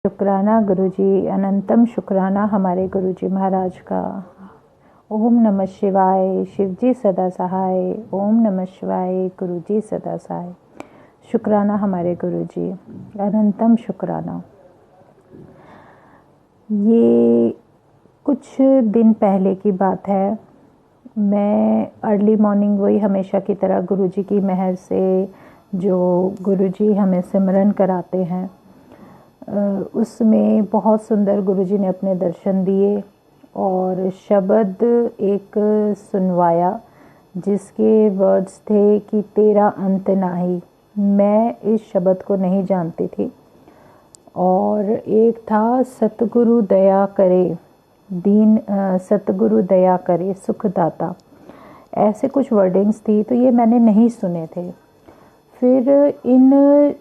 शुक्राना गुरुजी, अनंतम शुक्राना हमारे गुरुजी महाराज का। ओम नमः शिवाय, शिवजी सदा सहाय। ओम नमः शिवाय, गुरुजी सदा सहाय। शुक्राना हमारे गुरुजी, अनंतम शुक्राना। ये कुछ दिन पहले की बात है। मैं अर्ली मॉर्निंग वही हमेशा की तरह गुरुजी की मेहर से जो गुरुजी हमें सिमरन कराते हैं, उसमें बहुत सुंदर गुरुजी ने अपने दर्शन दिए और शब्द एक सुनवाया जिसके वर्ड्स थे कि तेरा अंत नाही। मैं इस शब्द को नहीं जानती थी। और एक था सतगुरु दया करे सतगुरु दया करे सुखदाता, ऐसे कुछ वर्डिंग्स थी। तो ये मैंने नहीं सुने थे। फिर इन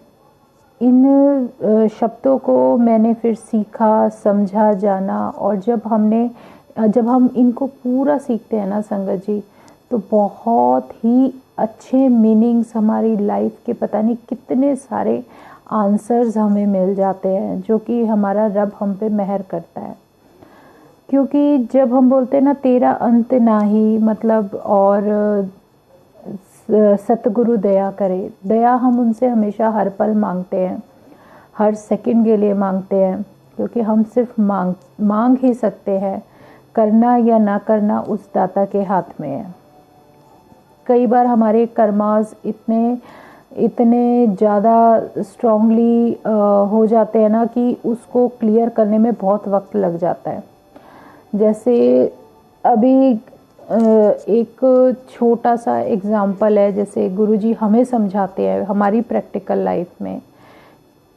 शब्दों को मैंने फिर सीखा, समझा, जाना। और जब हम इनको पूरा सीखते हैं ना संगत जी, तो बहुत ही अच्छे मीनिंग्स हमारी लाइफ के पता नहीं कितने सारे आंसर्स हमें मिल जाते हैं, जो कि हमारा रब हम पे मेहर करता है। क्योंकि जब हम बोलते हैं ना तेरा अंत नाही, मतलब और सतगुरु दया करे, दया हम उनसे हमेशा हर पल मांगते हैं, हर सेकंड के लिए मांगते हैं। क्योंकि हम सिर्फ मांग ही सकते हैं, करना या ना करना उस दाता के हाथ में है। कई बार हमारे कर्मास इतने ज़्यादा स्ट्रांगली हो जाते हैं ना कि उसको क्लियर करने में बहुत वक्त लग जाता है। जैसे अभी एक छोटा सा एग्जाम्पल है, जैसे गुरुजी हमें समझाते हैं हमारी प्रैक्टिकल लाइफ में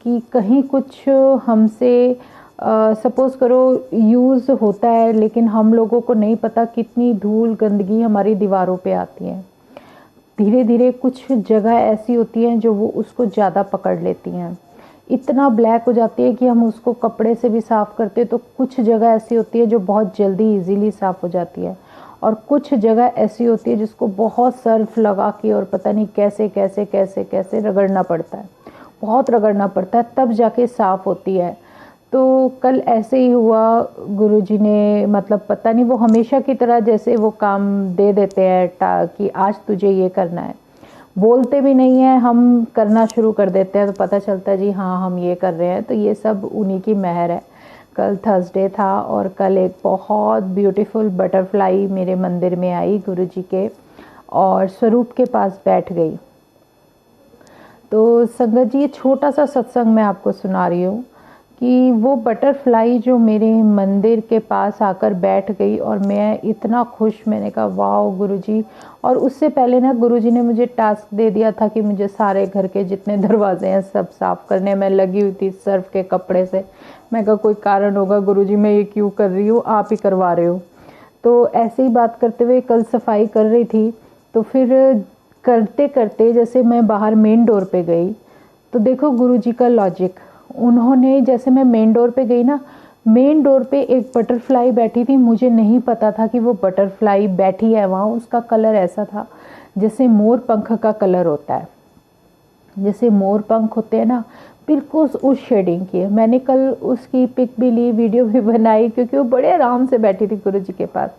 कि कहीं कुछ हमसे सपोज़ करो यूज़ होता है, लेकिन हम लोगों को नहीं पता कितनी धूल गंदगी हमारी दीवारों पे आती है। धीरे धीरे कुछ जगह ऐसी होती हैं जो वो उसको ज़्यादा पकड़ लेती हैं, इतना ब्लैक हो जाती है कि हम उसको कपड़े से भी साफ़ करते तो कुछ जगह ऐसी होती है जो बहुत जल्दी इजीली साफ़ हो जाती है। और कुछ जगह ऐसी होती है जिसको बहुत सर्फ लगा के और पता नहीं कैसे कैसे कैसे कैसे रगड़ना पड़ता है, बहुत रगड़ना पड़ता है, तब जाके साफ़ होती है। तो कल ऐसे ही हुआ, गुरुजी ने मतलब पता नहीं वो हमेशा की तरह जैसे वो काम दे देते हैं कि आज तुझे ये करना है, बोलते भी नहीं है, हम करना शुरू कर देते हैं। तो पता चलता है जी हाँ हम ये कर रहे हैं। तो ये सब उन्हीं की मेहर है। कल थर्सडे था और कल एक बहुत ब्यूटीफुल बटरफ्लाई मेरे मंदिर में आई गुरुजी के और स्वरूप के पास बैठ गई। तो संगत जी ये छोटा सा सत्संग मैं आपको सुना रही हूँ कि वो बटरफ्लाई जो मेरे मंदिर के पास आकर बैठ गई और मैं इतना खुश, मैंने कहा वाओ गुरुजी। और उससे पहले ना गुरुजी ने मुझे टास्क दे दिया था कि मुझे सारे घर के जितने दरवाजे हैं सब साफ़ करने। मैं लगी हुई थी सर्फ के कपड़े से। मैं कहा कोई कारण होगा गुरुजी, मैं ये क्यों कर रही हूँ, आप ही करवा रहे हो। तो ऐसे ही बात करते हुए कल सफाई कर रही थी। तो फिर करते करते जैसे मैं बाहर मेन डोर पे गई, तो देखो गुरुजी का लॉजिक। उन्होंने जैसे मैं मेन डोर पे गई ना, मेन डोर पे एक बटरफ्लाई बैठी थी। मुझे नहीं पता था कि वो बटरफ्लाई बैठी है वहाँ। उसका कलर ऐसा था जैसे मोर पंख का कलर होता है, जैसे मोर पंख होते हैं ना, बिल्कुल उस शेडिंग की है। मैंने कल उसकी पिक भी ली, वीडियो भी बनाई, क्योंकि वो बड़े आराम से बैठी थी गुरुजी के पास।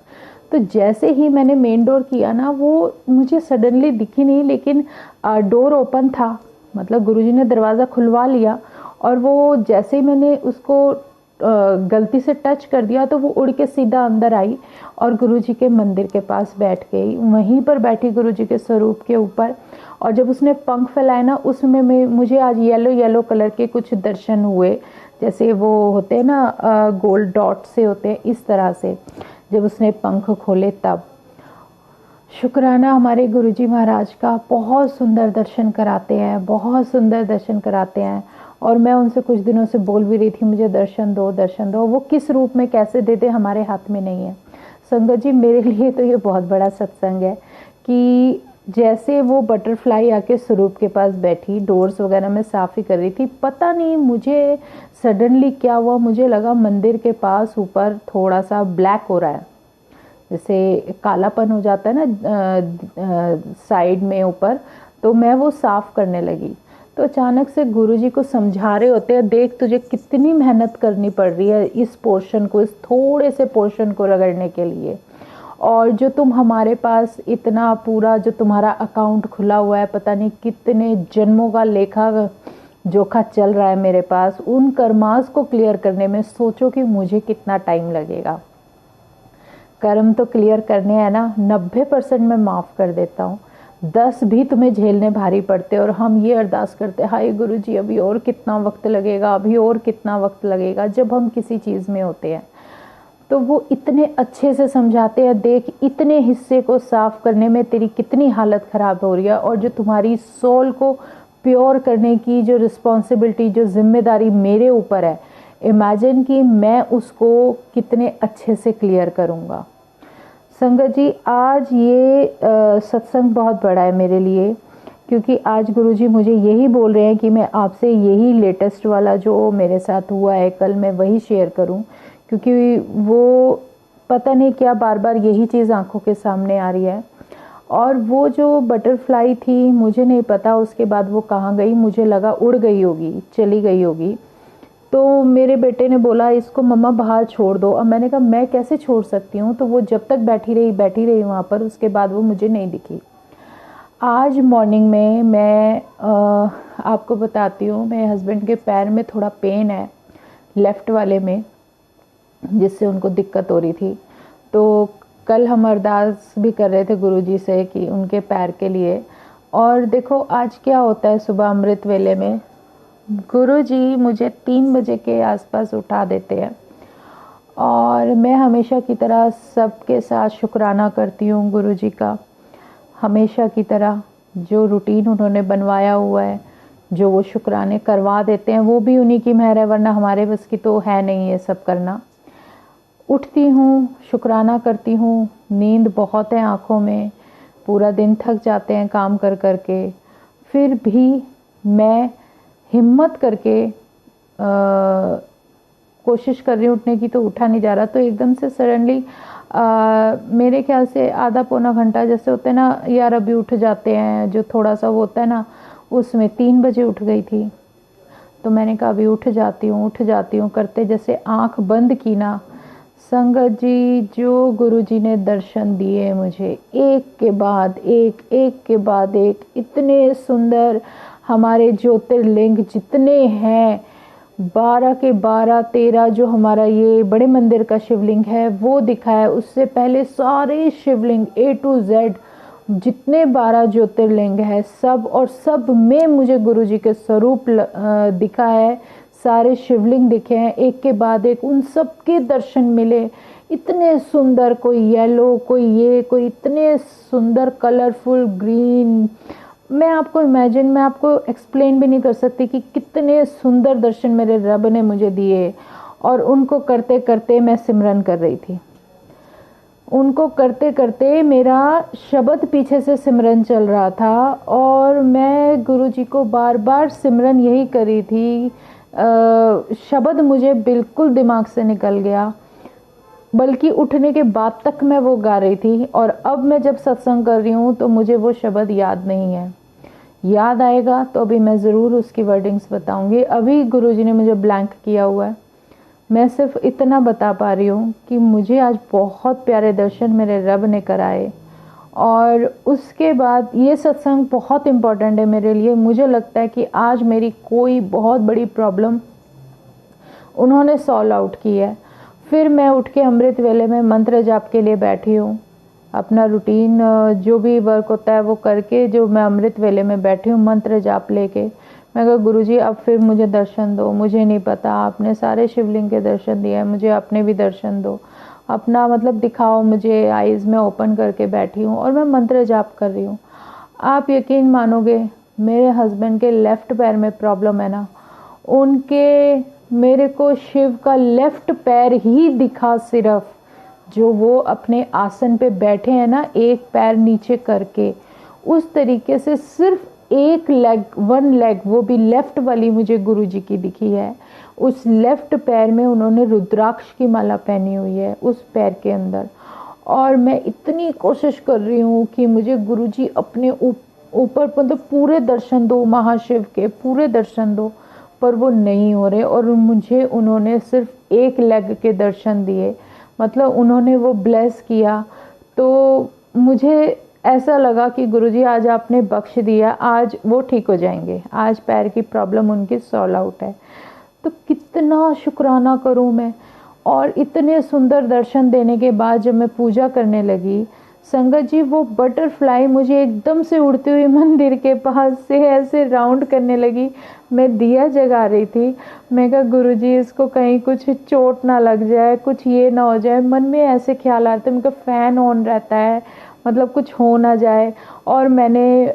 तो जैसे ही मैंने मेन डोर किया ना, वो मुझे सडनली दिखी नहीं, लेकिन डोर ओपन था, मतलब गुरुजी ने दरवाज़ा खुलवा लिया। और वो जैसे ही मैंने उसको गलती से टच कर दिया तो वो उड़ के सीधा अंदर आई और गुरुजी के मंदिर के पास बैठ गई। वहीं पर बैठी गुरुजी के स्वरूप के ऊपर। और जब उसने पंख फैलाए ना, उसमें मुझे आज येलो येलो कलर के कुछ दर्शन हुए, जैसे वो होते हैं ना गोल्ड डॉट से होते हैं, इस तरह से जब उसने पंख खोले तब। शुक्राना हमारे गुरुजी महाराज का, बहुत सुंदर दर्शन कराते हैं, बहुत सुंदर दर्शन कराते हैं। और मैं उनसे कुछ दिनों से बोल भी रही थी मुझे दर्शन दो दर्शन दो। वो किस रूप में कैसे देते हमारे हाथ में नहीं है। संगत जी मेरे लिए तो ये बहुत बड़ा सत्संग है कि जैसे वो बटरफ्लाई आके स्वरूप के पास बैठी, डोर्स वगैरह मैं साफ़ ही कर रही थी, पता नहीं मुझे सडनली क्या हुआ, मुझे लगा मंदिर के पास ऊपर थोड़ा सा ब्लैक हो रहा है, जैसे कालापन हो जाता है ना साइड में ऊपर। तो मैं वो साफ़ करने लगी। तो अचानक से गुरुजी को समझा रहे होते हैं, देख तुझे कितनी मेहनत करनी पड़ रही है इस पोर्शन को, इस थोड़े से पोर्शन को रगड़ने के लिए, और जो तुम हमारे पास इतना पूरा जो तुम्हारा अकाउंट खुला हुआ है, पता नहीं कितने जन्मों का लेखा जोखा चल रहा है मेरे पास, उन कर्मास को क्लियर करने में सोचो कि मुझे कितना टाइम लगेगा। कर्म तो क्लियर करने हैं ना, 90% मैं माफ़ कर देता हूँ, 10 भी तुम्हें झेलने भारी पड़ते, और हम ये अरदास करते हाय गुरुजी अभी और कितना वक्त लगेगा, अभी और कितना वक्त लगेगा। जब हम किसी चीज़ में होते हैं तो वो इतने अच्छे से समझाते हैं, देख इतने हिस्से को साफ करने में तेरी कितनी हालत ख़राब हो रही है, और जो तुम्हारी सोल को प्योर करने की जो रिस्पॉन्सिबिलिटी, जो जिम्मेदारी मेरे ऊपर है, इमेजिन कि मैं उसको कितने अच्छे से क्लियर करूँगा। संगत जी, आज ये सत्संग बहुत बड़ा है मेरे लिए, क्योंकि आज गुरुजी मुझे यही बोल रहे हैं कि मैं आपसे यही लेटेस्ट वाला जो मेरे साथ हुआ है कल, मैं वही शेयर करूं, क्योंकि वो पता नहीं क्या बार बार यही चीज़ आंखों के सामने आ रही है। और वो जो बटरफ्लाई थी, मुझे नहीं पता उसके बाद वो कहाँ गई, मुझे लगा उड़ गई होगी, चली गई होगी। तो मेरे बेटे ने बोला इसको मम्मा बाहर छोड़ दो। अब मैंने कहा मैं कैसे छोड़ सकती हूँ, तो वो जब तक बैठी रही वहाँ पर, उसके बाद वो मुझे नहीं दिखी। आज मॉर्निंग में मैं आपको बताती हूँ, मेरे हस्बैंड के पैर में थोड़ा पेन है, लेफ़्ट वाले में, जिससे उनको दिक्कत हो रही थी। तो कल हम अरदास भी कर रहे थे गुरुजी से कि उनके पैर के लिए। और देखो आज क्या होता है, सुबह अमृत वेले में गुरुजी मुझे 3 बजे के आसपास उठा देते हैं, और मैं हमेशा की तरह सबके साथ शुक्राना करती हूँ गुरुजी का, हमेशा की तरह जो रूटीन उन्होंने बनवाया हुआ है, जो वो शुक्राने करवा देते हैं, वो भी उन्हीं की मेहर है, वरना हमारे बस की तो है नहीं ये सब करना। उठती हूँ, शुक्राना करती हूँ, नींद बहुत है आँखों में, पूरा दिन थक जाते हैं काम कर कर के, फिर भी मैं हिम्मत करके कोशिश कर रही हूँ उठने की, तो उठा नहीं जा रहा। तो एकदम से सडनली मेरे ख्याल से आधा पौना घंटा जैसे होते हैं ना, यार अभी उठ जाते हैं, जो थोड़ा सा वो होता है ना, उसमें 3 बजे उठ गई थी। तो मैंने कहा अभी उठ जाती हूँ करते जैसे आँख बंद की ना, संगत जी जो गुरुजी ने दर्शन दिए मुझे, एक के बाद एक, इतने सुंदर हमारे ज्योतिर्लिंग जितने हैं, 12 के 12, 13 जो हमारा ये बड़े मंदिर का शिवलिंग है वो दिखाया, उससे पहले सारे शिवलिंग A to Z जितने 12 ज्योतिर्लिंग है सब, और सब में मुझे गुरुजी के स्वरूप दिखा है, सारे शिवलिंग दिखे हैं एक के बाद एक, उन सब के दर्शन मिले, इतने सुंदर, कोई येलो, कोई इतने सुंदर कलरफुल ग्रीन, मैं आपको एक्सप्लेन भी नहीं कर सकती कि कितने सुंदर दर्शन मेरे रब ने मुझे दिए। और उनको करते करते मैं सिमरन कर रही थी, उनको करते करते मेरा शब्द पीछे से सिमरन चल रहा था, और मैं गुरुजी को बार बार सिमरन यही करी थी। शब्द मुझे बिल्कुल दिमाग से निकल गया, बल्कि उठने के बाद तक मैं वो गा रही थी। और अब मैं जब सत्संग कर रही हूँ तो मुझे वो शब्द याद नहीं है, याद आएगा तो अभी मैं ज़रूर उसकी वर्डिंग्स बताऊंगी। अभी गुरुजी ने मुझे ब्लैंक किया हुआ है, मैं सिर्फ इतना बता पा रही हूँ कि मुझे आज बहुत प्यारे दर्शन मेरे रब ने कराए। और उसके बाद ये सत्संग बहुत इम्पोर्टेंट है मेरे लिए। मुझे लगता है कि आज मेरी कोई बहुत बड़ी प्रॉब्लम उन्होंने सॉल्व आउट की है। फिर मैं उठ के अमृत वेले में मंत्र जाप के लिए बैठी हूँ, अपना रूटीन जो भी वर्क होता है वो करके, जो मैं अमृत वेले में बैठी हूँ मंत्र जाप लेके, मैं कहा गुरुजी अब फिर मुझे दर्शन दो, मुझे नहीं पता, आपने सारे शिवलिंग के दर्शन दिए हैं, मुझे अपने भी दर्शन दो, अपना मतलब दिखाओ मुझे। आईज में ओपन करके बैठी हूँ और मैं मंत्र जाप कर रही हूँ। आप यकीन मानोगे, मेरे हस्बैंड के लेफ्ट पैर में प्रॉब्लम है ना, उनके मेरे को शिव का लेफ्ट पैर ही दिखा सिर्फ, जो वो अपने आसन पे बैठे हैं ना, एक पैर नीचे करके, उस तरीके से सिर्फ एक लेग, 1 लेग, वो भी लेफ्ट वाली मुझे गुरुजी की दिखी है। उस लेफ्ट पैर में उन्होंने रुद्राक्ष की माला पहनी हुई है उस पैर के अंदर। और मैं इतनी कोशिश कर रही हूँ कि मुझे गुरुजी अपने ऊपर मतलब पूरे दर्शन दो महाशिव के, पूरे दर्शन दो, पर वो नहीं हो रहे। और मुझे उन्होंने सिर्फ एक लेग के दर्शन दिए, मतलब उन्होंने वो ब्लेस किया। तो मुझे ऐसा लगा कि गुरुजी आज आपने बख्श दिया, आज वो ठीक हो जाएंगे, आज पैर की प्रॉब्लम उनकी सॉल्व आउट है। तो कितना शुक्राना करूं मैं। और इतने सुंदर दर्शन देने के बाद जब मैं पूजा करने लगी, संगत जी वो बटरफ्लाई मुझे एकदम से उड़ती हुई मंदिर के पास से ऐसे राउंड करने लगी। मैं दिया जगा रही थी, मैं कहा गुरुजी इसको कहीं कुछ चोट ना लग जाए, कुछ ये ना हो जाए, मन में ऐसे ख्याल आते। मैं कहा फ़ैन ऑन रहता है, मतलब कुछ हो ना जाए। और मैंने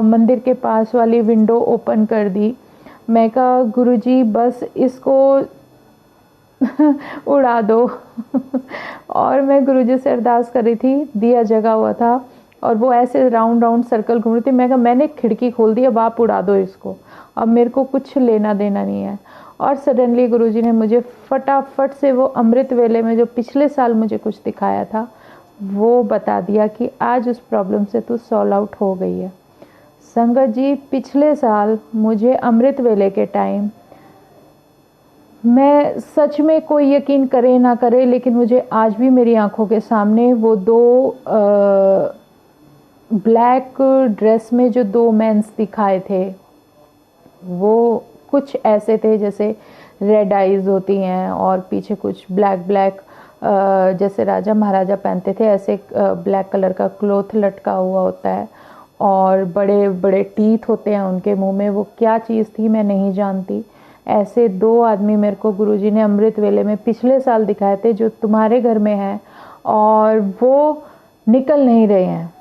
मंदिर के पास वाली विंडो ओपन कर दी। मैं कहा गुरुजी बस इसको उड़ा दो। और मैं गुरुजी से अरदास कर रही थी, दिया जगा हुआ था और वो ऐसे राउंड राउंड सर्कल घूम रही थी। मैं कहा मैंने खिड़की खोल दी, अब आप उड़ा दो इसको, अब मेरे को कुछ लेना देना नहीं है। और सडनली गुरुजी ने मुझे फटाफट से वो अमृत वेले में जो पिछले साल मुझे कुछ दिखाया था वो बता दिया कि आज उस प्रॉब्लम से तू सॉल्व आउट हो गई है। संगत जी पिछले साल मुझे अमृत वेले के टाइम, मैं सच में कोई यकीन करे ना करे, लेकिन मुझे आज भी मेरी आंखों के सामने वो दो ब्लैक ड्रेस में जो दो मेंस दिखाए थे, वो कुछ ऐसे थे जैसे रेड आइज होती हैं और पीछे कुछ ब्लैक ब्लैक जैसे राजा महाराजा पहनते थे, ऐसे ब्लैक कलर का क्लॉथ लटका हुआ होता है और बड़े बड़े टीथ होते हैं उनके मुंह में। वो क्या चीज़ थी मैं नहीं जानती। ऐसे दो आदमी मेरे को गुरुजी ने अमृत वेले में पिछले साल दिखाए थे, जो तुम्हारे घर में हैं, और वो निकल नहीं रहे हैं,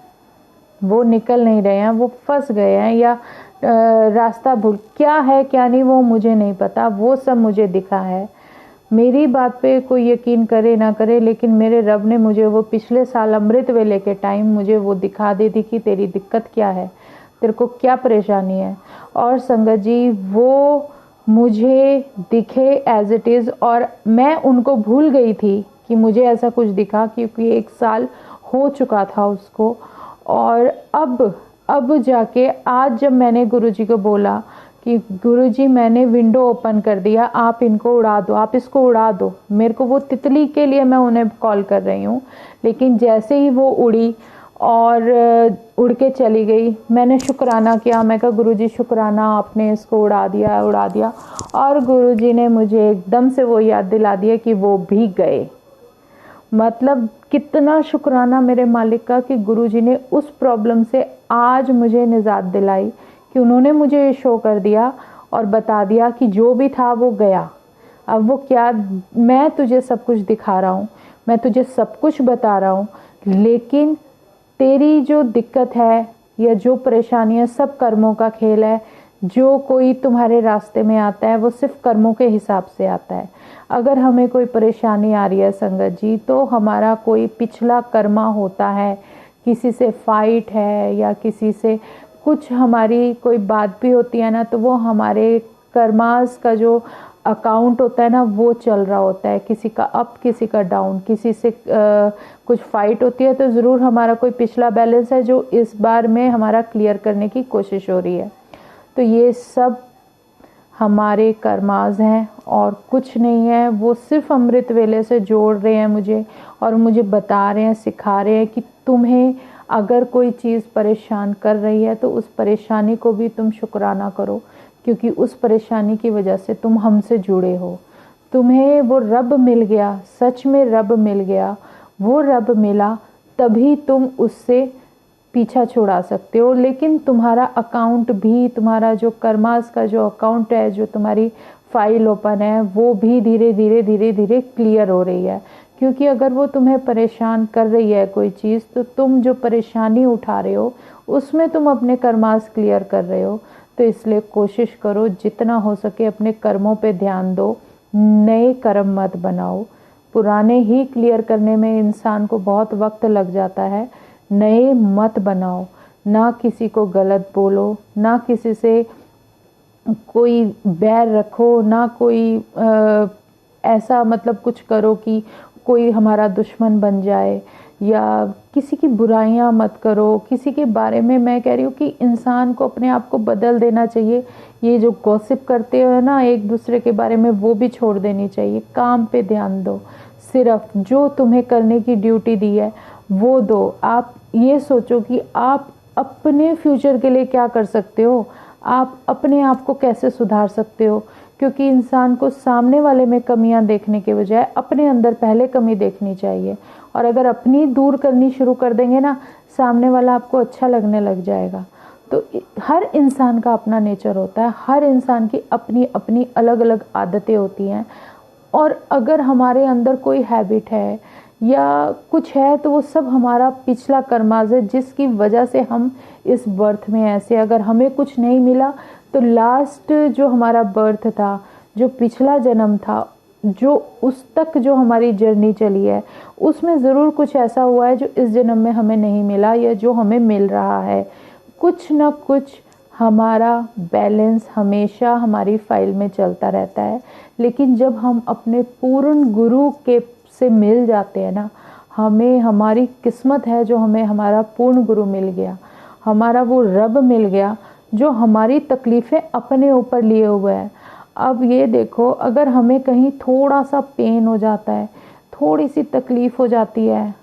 वो निकल नहीं रहे हैं, वो फंस गए हैं या रास्ता भूल, क्या है क्या नहीं वो मुझे नहीं पता, वो सब मुझे दिखा है। मेरी बात पे कोई यकीन करे ना करे, लेकिन मेरे रब ने मुझे वो पिछले साल अमृत वेले के टाइम मुझे वो दिखा दी थी कि तेरी दिक्कत क्या है, तेरे को क्या परेशानी है। और संगत जी वो मुझे दिखे एज इट इज़, और मैं उनको भूल गई थी कि मुझे ऐसा कुछ दिखा, क्योंकि एक साल हो चुका था उसको। और अब जाके आज जब मैंने गुरुजी को बोला कि गुरुजी मैंने विंडो ओपन कर दिया, आप इनको उड़ा दो, आप इसको उड़ा दो, मेरे को वो तितली के लिए मैं उन्हें कॉल कर रही हूँ, लेकिन जैसे ही वो उड़ी और उड़ के चली गई, मैंने शुक्राना किया। मैं कहा गुरुजी शुक्राना, आपने इसको उड़ा दिया उड़ा दिया। और गुरुजी ने मुझे एकदम से वो याद दिला दिया कि वो भी गए। मतलब कितना शुक्राना मेरे मालिक का कि गुरुजी ने उस प्रॉब्लम से आज मुझे निजात दिलाई, कि उन्होंने मुझे ये शो कर दिया और बता दिया कि जो भी था वो गया। अब वो क्या, मैं तुझे सब कुछ दिखा रहा हूँ, मैं तुझे सब कुछ बता रहा हूँ, लेकिन तेरी जो दिक्कत है या जो परेशानी है सब कर्मों का खेल है। जो कोई तुम्हारे रास्ते में आता है वो सिर्फ कर्मों के हिसाब से आता है। अगर हमें कोई परेशानी आ रही है संगत जी, तो हमारा कोई पिछला कर्मा होता है, किसी से फाइट है या किसी से कुछ हमारी कोई बात भी होती है ना, तो वो हमारे कर्मास का जो अकाउंट होता है ना वो चल रहा होता है, किसी का अप किसी का डाउन, किसी से कुछ फाइट होती है तो ज़रूर हमारा कोई पिछला बैलेंस है जो इस बार में हमारा क्लियर करने की कोशिश हो रही है। तो ये सब हमारे कर्माज हैं और कुछ नहीं है। वो सिर्फ अमृत वेले से जोड़ रहे हैं मुझे और मुझे बता रहे हैं, सिखा रहे हैं कि तुम्हें अगर कोई चीज़ परेशान कर रही है तो उस परेशानी को भी तुम शुक्राना करो, क्योंकि उस परेशानी की वजह से तुम हमसे जुड़े हो। तुम्हें वो रब मिल गया, सच में रब मिल गया, वो रब मिला तभी तुम उससे पीछा छुड़ा सकते हो। लेकिन तुम्हारा अकाउंट भी, तुम्हारा जो कर्मास का जो अकाउंट है, जो तुम्हारी फाइल ओपन है, वो भी धीरे धीरे धीरे धीरे क्लियर हो रही है। क्योंकि अगर वो तुम्हें परेशान कर रही है कोई चीज़, तो तुम जो परेशानी उठा रहे हो उसमें तुम अपने कर्मास क्लियर कर रहे हो। तो इसलिए कोशिश करो जितना हो सके अपने कर्मों पे ध्यान दो, नए कर्म मत बनाओ। पुराने ही क्लियर करने में इंसान को बहुत वक्त लग जाता है, नए मत बनाओ। ना किसी को गलत बोलो, ना किसी से कोई बैर रखो, ना कोई ऐसा मतलब कुछ करो कि कोई हमारा दुश्मन बन जाए या किसी की बुराइयां मत करो, किसी के बारे में। मैं कह रही हूँ कि इंसान को अपने आप को बदल देना चाहिए। ये जो गॉसिप करते हो ना एक दूसरे के बारे में, वो भी छोड़ देनी चाहिए। काम पे ध्यान दो, सिर्फ जो तुम्हें करने की ड्यूटी दी है वो दो। आप ये सोचो कि आप अपने फ्यूचर के लिए क्या कर सकते हो, आप अपने आप को कैसे सुधार सकते हो। क्योंकि इंसान को सामने वाले में कमियां देखने के बजाय अपने अंदर पहले कमी देखनी चाहिए। और अगर अपनी दूर करनी शुरू कर देंगे ना, सामने वाला आपको अच्छा लगने लग जाएगा। तो हर इंसान का अपना नेचर होता है, हर इंसान की अपनी अपनी अलग अलग आदतें होती हैं। और अगर हमारे अंदर कोई हैबिट है या कुछ है तो वो सब हमारा पिछला कर्माज है, जिसकी वजह से हम इस बर्थ में ऐसे। अगर हमें कुछ नहीं मिला तो लास्ट जो हमारा बर्थ था, जो पिछला जन्म था, जो उस तक जो हमारी जर्नी चली है, उसमें ज़रूर कुछ ऐसा हुआ है जो इस जन्म में हमें नहीं मिला या जो हमें मिल रहा है। कुछ ना कुछ हमारा बैलेंस हमेशा हमारी फाइल में चलता रहता है। लेकिन जब हम अपने पूर्ण गुरु के से मिल जाते हैं ना, हमें हमारी किस्मत है जो हमें हमारा पूर्ण गुरु मिल गया, हमारा वो रब मिल गया जो हमारी तकलीफ़ें अपने ऊपर लिए हुए है। अब ये देखो, अगर हमें कहीं थोड़ा सा पेन हो जाता है, थोड़ी सी तकलीफ़ हो जाती है,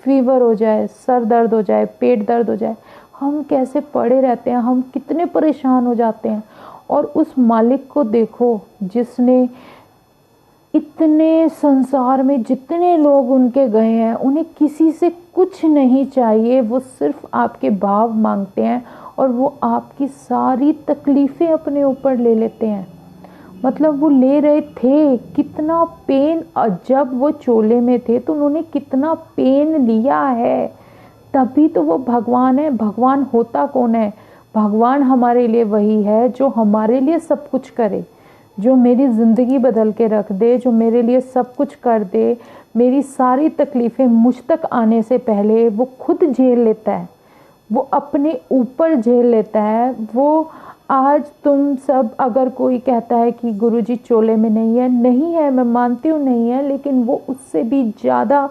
फीवर हो जाए, सर दर्द हो जाए, पेट दर्द हो जाए, हम कैसे पड़े रहते हैं, हम कितने परेशान हो जाते हैं। और उस मालिक को देखो जिसने इतने संसार में जितने लोग उनके गए हैं, उन्हें किसी से कुछ नहीं चाहिए, वो सिर्फ आपके भाव मांगते हैं और वो आपकी सारी तकलीफ़ें अपने ऊपर ले लेते हैं। मतलब वो ले रहे थे कितना पेन, जब वो चोले में थे तो उन्होंने कितना पेन लिया है, तभी तो वो भगवान है। भगवान होता कौन है? भगवान हमारे लिए वही है जो हमारे लिए सब कुछ करे, जो मेरी ज़िंदगी बदल के रख दे, जो मेरे लिए सब कुछ कर दे। मेरी सारी तकलीफ़ें मुझ तक आने से पहले वो खुद झेल लेता है, वो अपने ऊपर झेल लेता है। वो आज तुम सब, अगर कोई कहता है कि गुरुजी चोले में नहीं है, नहीं है, मैं मानती हूँ नहीं है, लेकिन वो उससे भी ज़्यादा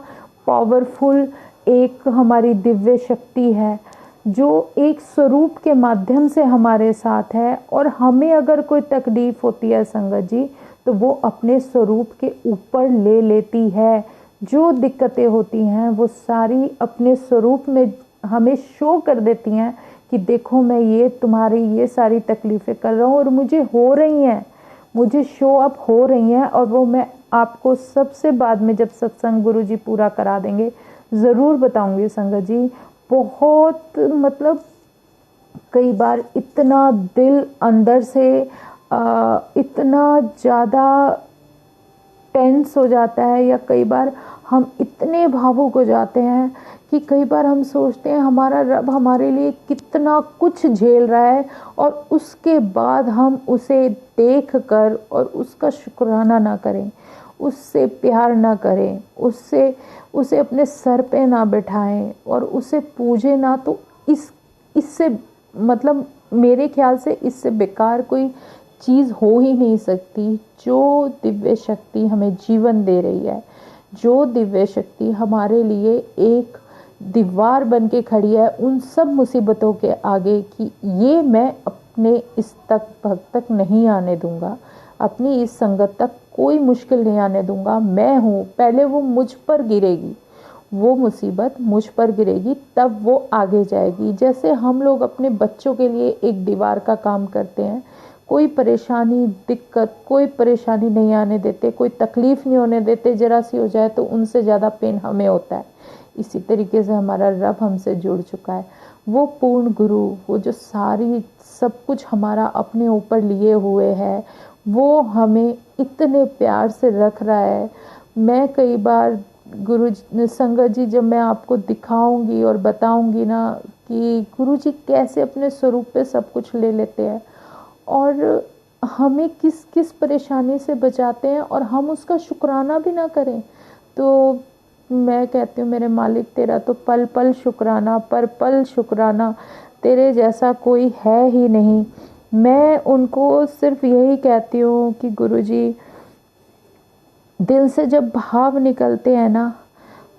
पावरफुल एक हमारी दिव्य शक्ति है जो एक स्वरूप के माध्यम से हमारे साथ है। और हमें अगर कोई तकलीफ होती है संगत जी, तो वो अपने स्वरूप के ऊपर ले लेती है। जो दिक्कतें होती हैं वो सारी अपने स्वरूप में हमें शो कर देती हैं कि देखो मैं ये तुम्हारी ये सारी तकलीफ़ें कर रहा हूँ और मुझे हो रही हैं, मुझे शो अप हो रही हैं। और वो मैं आपको सबसे बाद में जब सत्संग गुरुजी पूरा करा देंगे ज़रूर बताऊंगी संगत जी। बहुत मतलब कई बार इतना दिल अंदर से इतना ज़्यादा टेंस हो जाता है, या कई बार हम इतने भावुक हो जाते हैं कि कई बार हम सोचते हैं हमारा रब हमारे लिए कितना कुछ झेल रहा है, और उसके बाद हम उसे देख कर और उसका शुक्राना ना करें, उससे प्यार ना करें, उसे अपने सर पे ना बिठाएं और उसे पूजे ना। तो इससे मतलब मेरे ख्याल से इससे बेकार कोई चीज़ हो ही नहीं सकती। जो दिव्य शक्ति हमें जीवन दे रही है, जो दिव्य शक्ति हमारे लिए एक दीवार बन के खड़ी है उन सब मुसीबतों के आगे, कि ये मैं अपने इस तक भक्त तक नहीं आने दूंगा, अपनी इस संगत तक कोई मुश्किल नहीं आने दूंगा। मैं हूँ, पहले वो मुझ पर गिरेगी, वो मुसीबत मुझ पर गिरेगी, तब वो आगे जाएगी। जैसे हम लोग अपने बच्चों के लिए एक दीवार का काम करते हैं, कोई परेशानी दिक्कत कोई परेशानी नहीं आने देते, कोई तकलीफ़ नहीं होने देते, ज़रा सी हो जाए तो उनसे ज़्यादा पेन हमें होता है। इसी तरीके से हमारा रब हमसे जुड़ चुका है, वो पूर्ण गुरु, वो जो सारी सब कुछ हमारा अपने ऊपर लिए हुए है, वो हमें इतने प्यार से रख रहा है। मैं कई बार गुरु संगत जी, जब मैं आपको दिखाऊंगी और बताऊंगी ना कि गुरु जी कैसे अपने स्वरूप पे सब कुछ ले लेते हैं और हमें किस किस परेशानी से बचाते हैं, और हम उसका शुक्राना भी ना करें, तो मैं कहती हूँ मेरे मालिक तेरा तो पल पल शुक्राना, पर पल शुक्राना, तेरे जैसा कोई है ही नहीं। मैं उनको सिर्फ यही कहती हूँ कि गुरुजी, दिल से जब भाव निकलते हैं ना,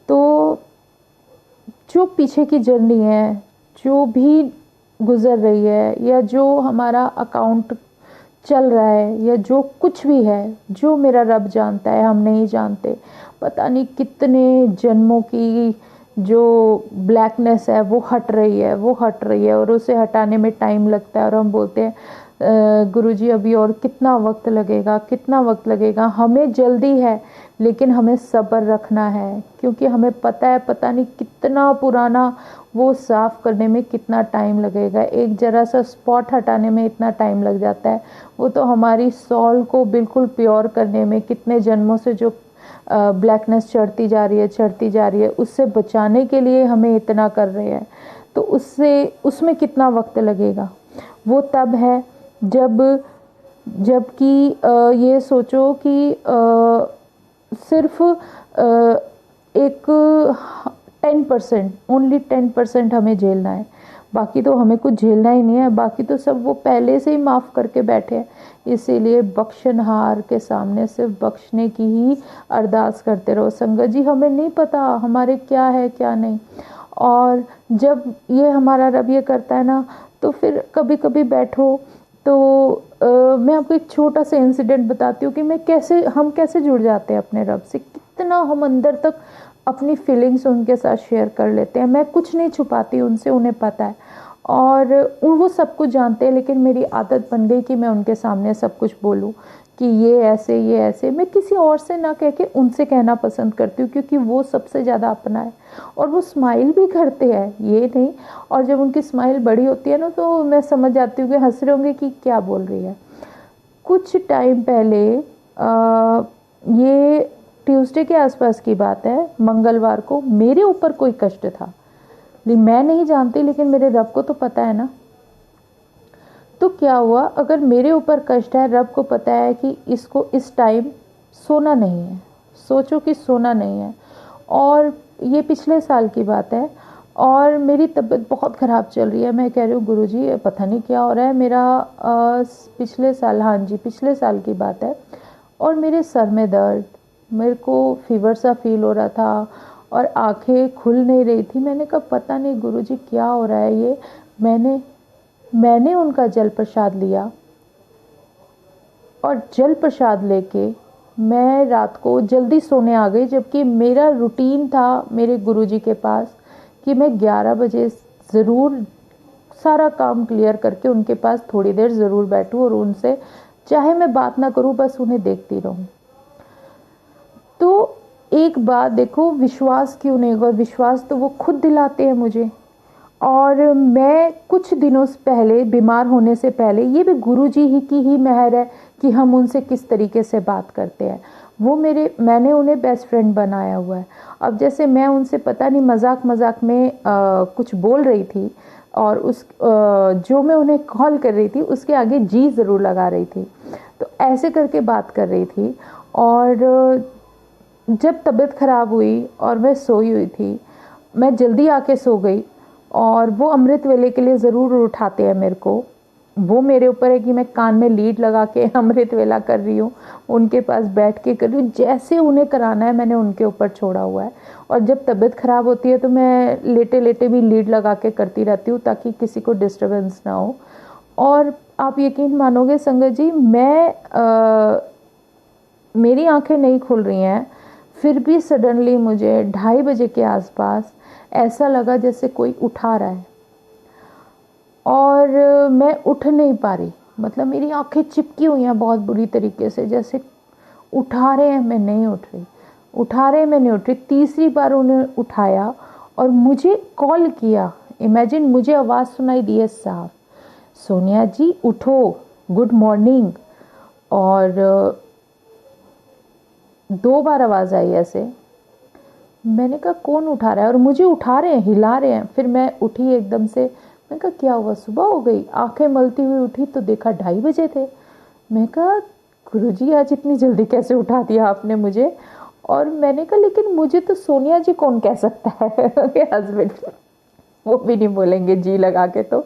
तो जो पीछे की जर्नी है, जो भी गुज़र रही है, या जो हमारा अकाउंट चल रहा है, या जो कुछ भी है, जो मेरा रब जानता है, हम नहीं जानते। पता नहीं कितने जन्मों की जो ब्लैकनेस है वो हट रही है, वो हट रही है, और उसे हटाने में टाइम लगता है। और हम बोलते हैं गुरुजी अभी और कितना वक्त लगेगा, कितना वक्त लगेगा। हमें जल्दी है, लेकिन हमें सब्र रखना है, क्योंकि हमें पता है पता नहीं कितना पुराना वो साफ़ करने में कितना टाइम लगेगा। एक ज़रा सा स्पॉट हटाने में इतना टाइम लग जाता है, वो तो हमारी सोल को बिल्कुल प्योर करने में कितने जन्मों से जो ब्लैकनेस चढ़ती जा रही है, चढ़ती जा रही है, उससे बचाने के लिए हमें इतना कर रहे हैं। तो उसमें कितना वक्त लगेगा। वो तब है जबकि ये सोचो कि सिर्फ एक 10%, ओनली 10% हमें झेलना है। बाकी तो हमें कुछ झेलना ही नहीं है, बाकी तो सब वो पहले से ही माफ़ करके बैठे हैं। इसीलिए बख्शनहार के सामने सिर्फ बख्शने की ही अरदास करते रहो। संगत जी, हमें नहीं पता हमारे क्या है क्या नहीं, और जब ये हमारा रब ये करता है ना, तो फिर कभी कभी बैठो तो मैं आपको एक छोटा सा इंसिडेंट बताती हूँ कि हम कैसे जुड़ जाते हैं अपने रब से। कितना हम अंदर तक अपनी फीलिंग्स उनके साथ शेयर कर लेते हैं। मैं कुछ नहीं छुपाती उनसे, उन्हें पता है, और वो सब कुछ जानते हैं। लेकिन मेरी आदत बन गई कि मैं उनके सामने सब कुछ बोलूँ कि ये ऐसे ये ऐसे। मैं किसी और से ना कह के उनसे कहना पसंद करती हूँ, क्योंकि वो सबसे ज़्यादा अपना है, और वो स्माइल भी करते हैं, ये नहीं। और जब उनकी स्माइल बड़ी होती है ना, तो मैं समझ जाती हूँ कि हंस रहे होंगे कि क्या बोल रही है। कुछ टाइम पहले ये ट्यूसडे के आसपास की बात है, मंगलवार को मेरे ऊपर कोई कष्ट था। मैं नहीं जानती, लेकिन मेरे रब को तो पता है ना। तो क्या हुआ, अगर मेरे ऊपर कष्ट है, रब को पता है कि इसको इस टाइम सोना नहीं है, सोचो कि सोना नहीं है। और ये पिछले साल की बात है, और मेरी तबीयत बहुत ख़राब चल रही है। मैं कह रही हूँ गुरुजी पता नहीं क्या हो रहा है मेरा। पिछले साल, हाँ जी पिछले साल की बात है, और मेरे सर में दर्द, मेरे को फीवर सा फील हो रहा था, और आंखें खुल नहीं रही थी। मैंने कहा पता नहीं गुरुजी क्या हो रहा है ये। मैंने उनका जल प्रसाद लिया, और जल प्रसाद लेके मैं रात को जल्दी सोने आ गई। जबकि मेरा रूटीन था मेरे गुरुजी के पास कि मैं 11 बजे ज़रूर सारा काम क्लियर करके उनके पास थोड़ी देर ज़रूर बैठूं, और उनसे चाहे मैं बात ना करूं, बस उन्हें देखती रहूं। तो एक बात देखो, विश्वास क्यों नहीं होगा, विश्वास तो वो खुद दिलाते हैं मुझे। और मैं कुछ दिनों से पहले, बीमार होने से पहले, ये भी गुरुजी ही की ही मेहर है कि हम उनसे किस तरीके से बात करते हैं। मैंने उन्हें बेस्ट फ्रेंड बनाया हुआ है। अब जैसे मैं उनसे पता नहीं मजाक मजाक में कुछ बोल रही थी, और जो मैं उन्हें कॉल कर रही थी उसके आगे जी ज़रूर लगा रही थी। तो ऐसे करके बात कर रही थी। और जब तबीयत ख़राब हुई और मैं सोई हुई थी, मैं जल्दी आके सो गई। और वो अमृत वेले के लिए ज़रूर उठाते हैं मेरे को। वो मेरे ऊपर है कि मैं कान में लीड लगा के अमृत वेला कर रही हूँ, उनके पास बैठ के कर रही हूँ। जैसे उन्हें कराना है मैंने उनके ऊपर छोड़ा हुआ है। और जब तबीयत ख़राब होती है तो मैं लेटे लेटे भी लीड लगा के करती रहती हूँ, ताकि किसी को डिस्टर्बेंस ना हो। और आप यकीन मानोगे संगत जी, मेरी आंखें नहीं खुल रही हैं, फिर भी सडनली मुझे 2:30 बजे के आसपास ऐसा लगा जैसे कोई उठा रहा है, और मैं उठ नहीं पा रही। मतलब मेरी आंखें चिपकी हुई हैं बहुत बुरी तरीके से, जैसे उठा रहे हैं मैं नहीं उठ रही, उठा रहे हैं मैं नहीं उठ रही। तीसरी बार उन्हें उठाया और मुझे कॉल किया। इमेजिन, मुझे आवाज़ सुनाई दी है साफ, सोनिया जी उठो, गुड मॉर्निंग। और 2 बार आवाज़ आई ऐसे। मैंने कहा कौन उठा रहा है, और मुझे उठा रहे हैं, हिला रहे हैं। फिर मैं उठी एकदम से। मैंने कहा क्या हुआ, सुबह हो गई। आंखें मलती हुई उठी तो देखा 2:30 बजे थे। मैं कहा गुरुजी आज इतनी जल्दी कैसे उठा दिया आपने मुझे। और मैंने कहा लेकिन मुझे तो सोनिया जी कौन कह सकता है हस्बैंड, वो भी नहीं बोलेंगे जी लगा के। तो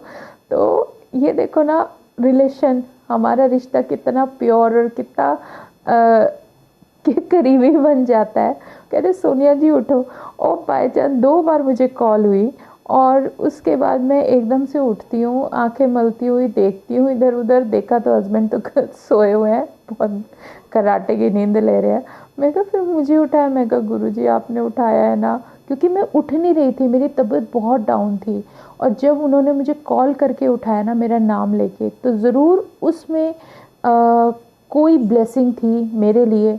ये देखो ना, रिलेशन, हमारा रिश्ता कितना प्योर और कितना के करीबी बन जाता है। कह रहे सोनिया जी उठो। और बाई चांस 2 बार मुझे कॉल हुई और उसके बाद मैं एकदम से उठती हूँ, आंखें मलती हुई देखती हूँ इधर उधर, देखा तो हस्बैंड तो सोए हुए हैं, बहुत कराटे की नींद ले रहे हैं। मैं कहा फिर मुझे उठाया, मैं कहा गुरुजी आपने उठाया है ना, क्योंकि मैं उठ नहीं रही थी, मेरी तबीयत बहुत डाउन थी। और जब उन्होंने मुझे कॉल करके उठाया ना मेरा नाम लेके, तो ज़रूर उसमें कोई ब्लेसिंग थी मेरे लिए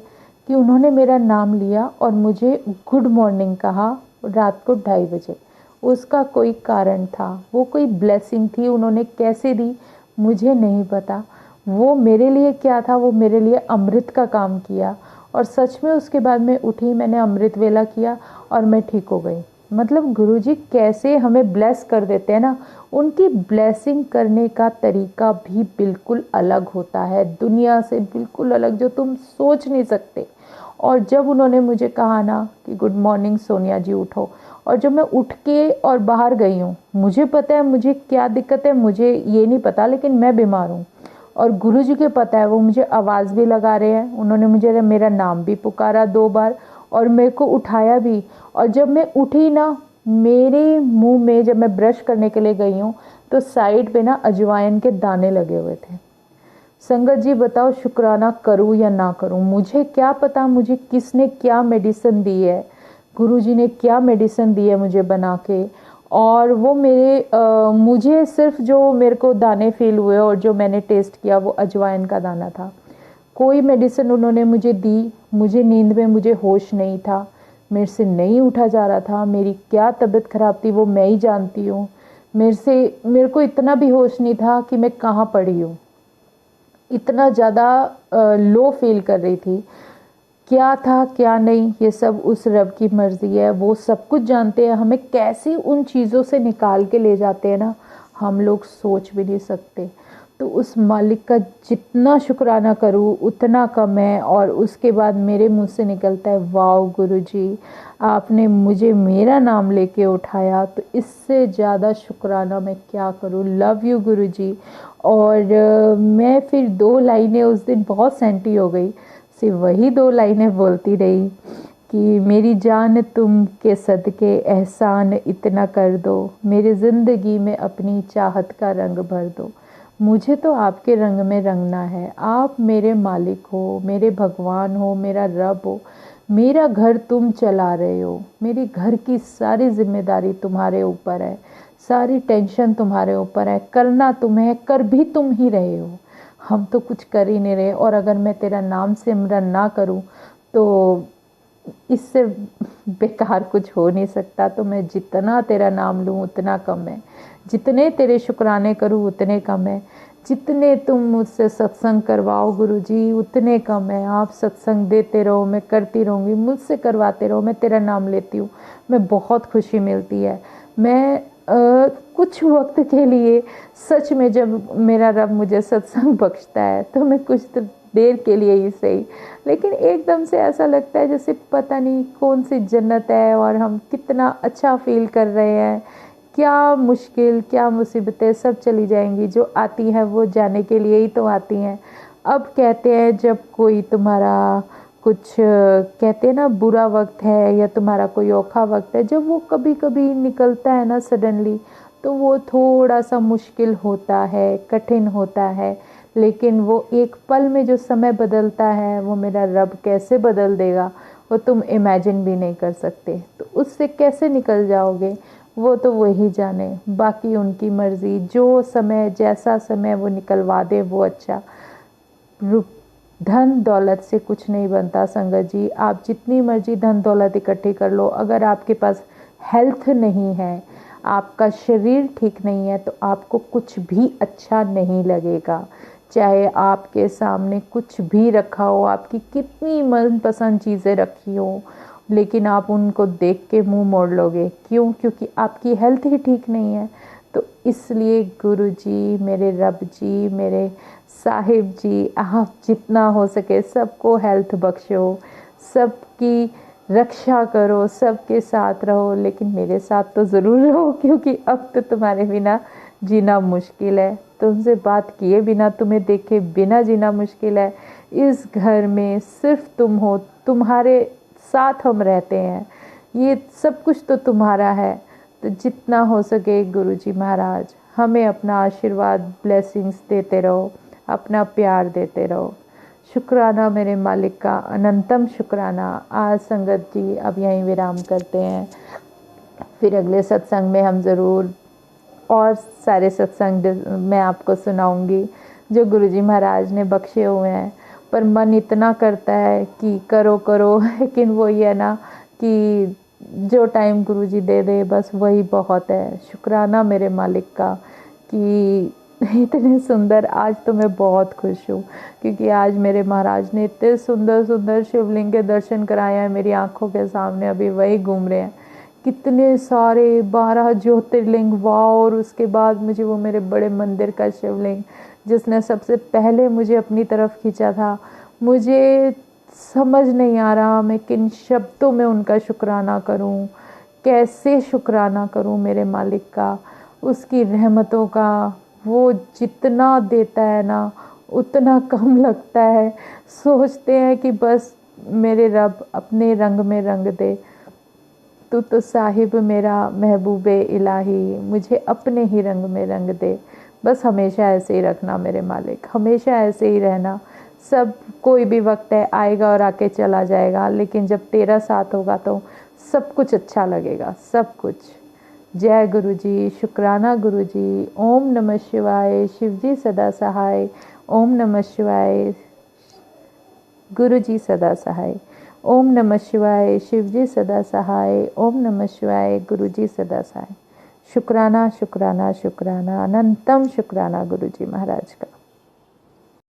कि उन्होंने मेरा नाम लिया और मुझे गुड मॉर्निंग कहा रात को 2:30 बजे। उसका कोई कारण था, वो कोई ब्लेसिंग थी, उन्होंने कैसे दी मुझे नहीं पता। वो मेरे लिए क्या था, वो मेरे लिए अमृत का काम किया। और सच में उसके बाद मैं उठी, मैंने अमृत वेला किया और मैं ठीक हो गई। मतलब गुरुजी कैसे हमें ब्लेस कर देते हैं ना, उनकी ब्लेसिंग करने का तरीका भी बिल्कुल अलग होता है, दुनिया से बिल्कुल अलग, जो तुम सोच नहीं सकते। और जब उन्होंने मुझे कहा ना कि गुड मॉर्निंग सोनिया जी उठो, और जब मैं उठ के और बाहर गई हूँ, मुझे पता है मुझे क्या दिक्कत है, मुझे ये नहीं पता, लेकिन मैं बीमार हूँ और गुरुजी के पता है, वो मुझे आवाज़ भी लगा रहे हैं, उन्होंने मुझे मेरा नाम भी पुकारा 2 बार और मेरे को उठाया भी। और जब मैं उठी ना, मेरे मुंह में जब मैं ब्रश करने के लिए गई हूँ तो साइड पे ना अजवाइन के दाने लगे हुए थे। संगत जी बताओ शुक्राना करूँ या ना करूँ, मुझे क्या पता मुझे किसने क्या मेडिसिन दी है, गुरुजी ने क्या मेडिसिन दी है मुझे बना के। और वो मुझे सिर्फ जो मेरे को दाने फील हुए और जो मैंने टेस्ट किया वो अजवाइन का दाना था। कोई मेडिसिन उन्होंने मुझे दी, मुझे नींद में मुझे होश नहीं था, मेरे से नहीं उठा जा रहा था, मेरी क्या तबीयत ख़राब थी वो मैं ही जानती हूँ। मेरे को इतना भी होश नहीं था कि मैं कहाँ पड़ी हूँ, इतना ज़्यादा लो फील कर रही थी। क्या था क्या नहीं ये सब उस रब की मर्ज़ी है, वो सब कुछ जानते हैं। हमें कैसे उन चीज़ों से निकाल के ले जाते हैं ना, हम लोग सोच भी नहीं सकते। तो उस मालिक का जितना शुक्राना करूँ उतना कम है। और उसके बाद मेरे मुंह से निकलता है वाओ गुरुजी आपने मुझे मेरा नाम लेके उठाया, तो इससे ज़्यादा शुक्राना मैं क्या करूँ। लव यू गुरुजी। और मैं फिर 2 लाइनें उस दिन बहुत सेंटी हो गई, सिर्फ वही 2 लाइनें बोलती रही कि मेरी जान तुम के सदके एहसान इतना कर दो, मेरी ज़िंदगी में अपनी चाहत का रंग भर दो। मुझे तो आपके रंग में रंगना है, आप मेरे मालिक हो, मेरे भगवान हो, मेरा रब हो, मेरा घर तुम चला रहे हो, मेरे घर की सारी जिम्मेदारी तुम्हारे ऊपर है, सारी टेंशन तुम्हारे ऊपर है, करना तुम्हें, कर भी तुम ही रहे हो, हम तो कुछ कर ही नहीं रहे। और अगर मैं तेरा नाम सिमरन ना करूं तो इससे बेकार कुछ हो नहीं सकता। तो मैं जितना तेरा नाम लूं उतना कम है, जितने तेरे शुक्राने करूं उतने कम है, जितने तुम मुझसे सत्संग करवाओ गुरुजी उतने कम है। आप सत्संग देते रहो, मैं करती रहूँगी, मुझसे करवाते रहो, मैं तेरा नाम लेती हूँ, मैं बहुत खुशी मिलती है। मैं कुछ वक्त के लिए सच में जब मेरा रब मुझे सत्संग बख्शता है तो मैं कुछ देर के लिए ही सही, लेकिन एकदम से ऐसा लगता है जैसे पता नहीं कौन सी जन्नत है और हम कितना अच्छा फील कर रहे हैं। क्या मुश्किल क्या मुसीबतें सब चली जाएंगी, जो आती हैं वो जाने के लिए ही तो आती हैं। अब कहते हैं जब कोई तुम्हारा कुछ कहते हैं ना बुरा वक्त है या तुम्हारा कोई औखा वक्त है, जब वो कभी कभी निकलता है ना सडनली, तो वो थोड़ा सा मुश्किल होता है, कठिन होता है, लेकिन वो एक पल में जो समय बदलता है वो मेरा रब कैसे बदल देगा वो तुम इमेजिन भी नहीं कर सकते। तो उससे कैसे निकल जाओगे वो तो वही जाने, बाकी उनकी मर्ज़ी, जो समय जैसा समय वो निकलवा दे वो अच्छा। धन दौलत से कुछ नहीं बनता संगत जी, आप जितनी मर्जी धन दौलत इकट्ठी कर लो, अगर आपके पास हेल्थ नहीं है, आपका शरीर ठीक नहीं है, तो आपको कुछ भी अच्छा नहीं लगेगा। चाहे आपके सामने कुछ भी रखा हो, आपकी कितनी मनपसंद चीज़ें रखी हो, लेकिन आप उनको देख के मुंह मोड़ लोगे। क्यों? क्योंकि आपकी हेल्थ ही ठीक नहीं है। तो इसलिए गुरु जी, मेरे रब जी, मेरे साहिब जी, आप जितना हो सके सबको हेल्थ बख्शो, सबकी रक्षा करो, सबके साथ रहो, लेकिन मेरे साथ तो ज़रूर रहो, क्योंकि अब तो तुम्हारे बिना जीना मुश्किल है, तुमसे बात किए बिना, तुम्हें देखे बिना जीना मुश्किल है। इस घर में सिर्फ तुम हो, तुम्हारे साथ हम रहते हैं, ये सब कुछ तो तुम्हारा है। तो जितना हो सके गुरुजी महाराज हमें अपना आशीर्वाद, ब्लेसिंग्स देते रहो, अपना प्यार देते रहो। शुक्राना मेरे मालिक का, अनंतम शुक्राना। आज संगत जी अब यहीं विराम करते हैं, फिर अगले सत्संग में हम ज़रूर और सारे सत्संग मैं आपको सुनाऊंगी जो गुरुजी महाराज ने बख्शे हुए हैं। पर मन इतना करता है कि करो करो लेकिन वो ये ना कि जो टाइम गुरुजी दे दे बस वही बहुत है। शुक्राना मेरे मालिक का कि इतने सुंदर, आज तो मैं बहुत खुश हूँ क्योंकि आज मेरे महाराज ने इतने सुंदर सुंदर शिवलिंग के दर्शन कराए हैं मेरी आंखों के सामने, अभी वही घूम रहे हैं। कितने सारे 12 ज्योतिर्लिंग, वाह। और उसके बाद मुझे वो मेरे बड़े मंदिर का शिवलिंग जिसने सबसे पहले मुझे अपनी तरफ खींचा था, मुझे समझ नहीं आ रहा मैं किन शब्दों में उनका शुक्राना करूं, कैसे शुक्राना करूं मेरे मालिक का, उसकी रहमतों का। वो जितना देता है ना उतना कम लगता है। सोचते हैं कि बस मेरे रब अपने रंग में रंग दे, तू तो साहिब मेरा महबूबे इलाही, मुझे अपने ही रंग में रंग दे। बस हमेशा ऐसे ही रखना मेरे मालिक, हमेशा ऐसे ही रहना। सब कोई भी वक्त है आएगा और आके चला जाएगा, लेकिन जब तेरा साथ होगा तो सब कुछ अच्छा लगेगा, सब कुछ। जय गुरु जी, शुक्राना गुरु जी। ओम नमः शिवाय, शिव जी सदा सहाय। ओम नमः शिवाय, गुरु जी सदा सहाय। ओम नमः शिवाय, शिव जी सदा सहाय। ओम नमः शिवाय, गुरु जी सदा सहाय। शुक्राना शुक्राना शुक्राना, अनंतम शुक्राना गुरु जी महाराज का।